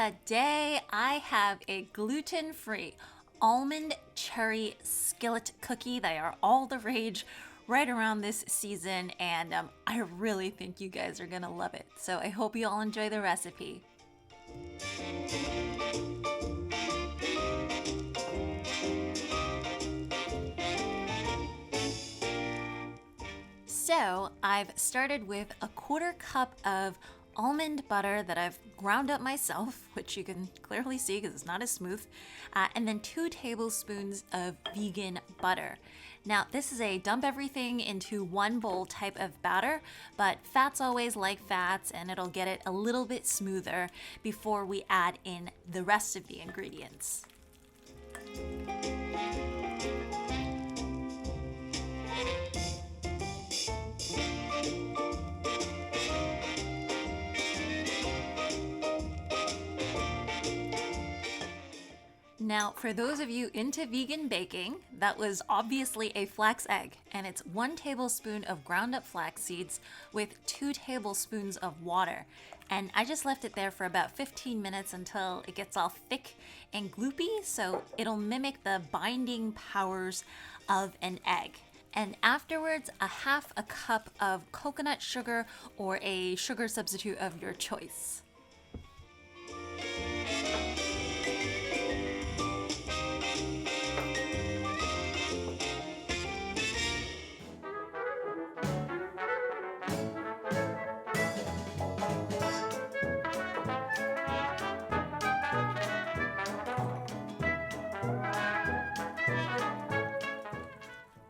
Today I have a gluten-free almond cherry skillet cookie. They are all the rage right around this season, and I really think you guys are gonna love it. So I hope you all enjoy the recipe. So I've started with a 1/4 cup of almond butter that I've ground up myself, which you can clearly see because it's not as smooth, and then 2 tablespoons of vegan butter. Now this is a dump everything into one bowl type of batter, but fats always like fats, and it'll get it a little bit smoother before we add in the rest of the ingredients. Now, for those of you into vegan baking, that was obviously a flax egg, and it's 1 tablespoon of ground up flax seeds with 2 tablespoons of water. And I just left it there for about 15 minutes until it gets all thick and gloopy, so it'll mimic the binding powers of an egg. And afterwards, a 1/2 cup of coconut sugar or a sugar substitute of your choice.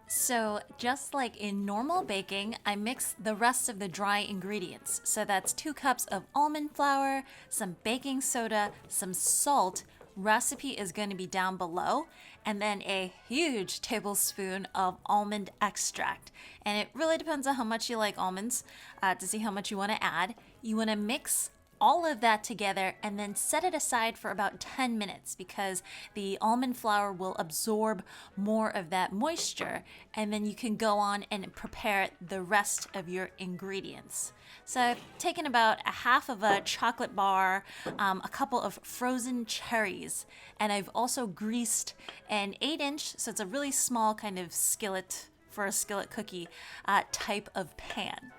So just like in normal baking, I mix the rest of the dry ingredients. So that's 2 cups of almond flour, some baking soda, some salt. Recipe is going to be down below, and then a huge tablespoon of almond extract. And it really depends on how much you like almonds to see how much you want to add. You want to mix all of that together and then set it aside for about 10 minutes because the almond flour will absorb more of that moisture, and then you can go on and prepare the rest of your ingredients. So I've taken about a 1/2 chocolate bar, a couple of frozen cherries, and I've also greased an 8-inch, so it's a really small kind of skillet for a skillet cookie type of pan.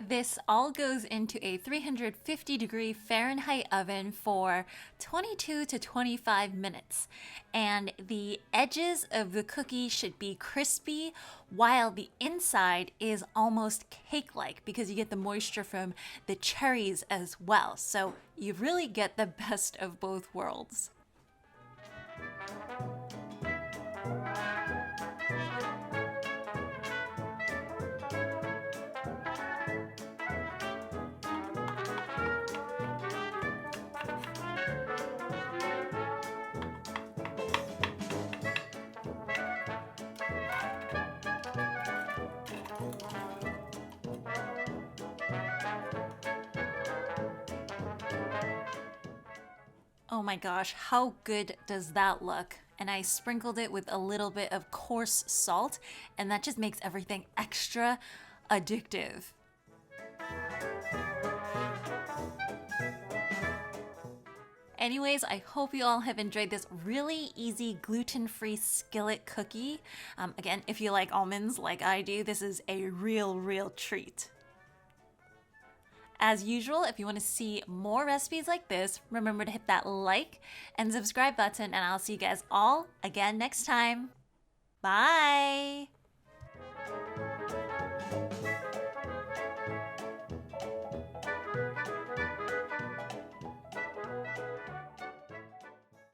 This all goes into a 350-degree Fahrenheit oven for 22 to 25 minutes. And the edges of the cookie should be crispy while the inside is almost cake-like because you get the moisture from the cherries as well. So you really get the best of both worlds. Oh my gosh, how good does that look? And I sprinkled it with a little bit of coarse salt, and that just makes everything extra addictive. Anyways, I hope you all have enjoyed this really easy gluten-free skillet cookie. Again, if you like almonds like I do, this is a real treat. As usual, if you want to see more recipes like this, remember to hit that like and subscribe button, and I'll see you guys all again next time. Bye!